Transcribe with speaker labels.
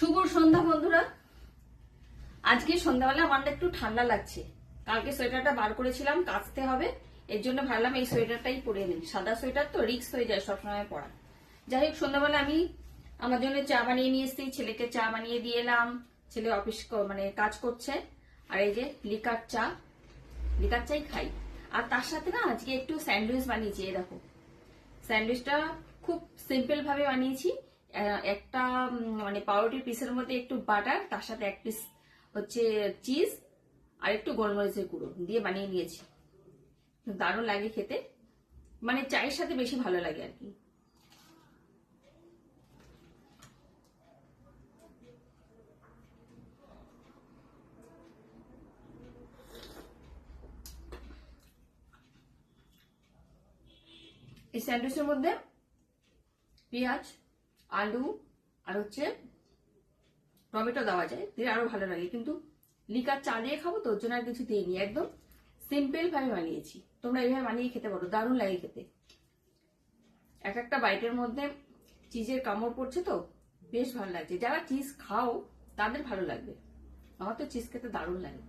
Speaker 1: শুভ সন্ধ্যা বন্ধুরা। আজকে সন্ধ্যাবেলা আমার একটু ঠান্ডা লাগছে। কালকে সোয়েটারটা বার করেছিলাম, কাচতে হবে, এর জন্য ভাবলাম এই সোয়েটারটাই পরে নিই। সাদা সোয়েটার তো রিস্ক হয়ে যায় সবসময় পরা। যাই হোক, সন্ধ্যাবেলা আমি আমার জন্য চা বানিয়ে নিয়ে এসেছি, ছেলেকে চা বানিয়ে দিয়ে এলাম। ছেলে অফিস মানে কাজ করছে। আর এই যে লিকার চাই খাই। আর তার সাথে না আজকে একটু স্যান্ডউইচ বানিয়েছি। এই দেখো, স্যান্ডউইচটা খুব সিম্পল ভাবে বানিয়েছি। একটা মানে পাউরুটির পিসের মধ্যে একটু বাটার, তার সাথে এক পিস হচ্ছে চিজ আর একটু গোলমরিচের গুঁড়ো দিয়ে বানিয়ে নিয়েছি। দারুণ লাগে খেতে, মানে চায়ের সাথে বেশি ভালো লাগে আর কি। এই স্যান্ডউইচের মধ্যে পেঁয়াজ, আলু আর হচ্ছে টমেটো দেওয়া যায়, দিলে আরো ভালো লাগে, কিন্তু লিকার চা দিয়ে খাবো তো, ওর জন্য আর কিছু দিইনি। একদম সিম্পল ভাবে বানিয়েছি। তোমরা এইভাবে বানিয়ে খেতে পারো, দারুণ লাগে খেতে। এক একটা বাইটের মধ্যে চিজের কামড় পড়ছে তো বেশ ভালো লাগছে। যারা চিজ খাও তাদের ভালো লাগবে, আমার তো চিজ খেতে দারুণ লাগে।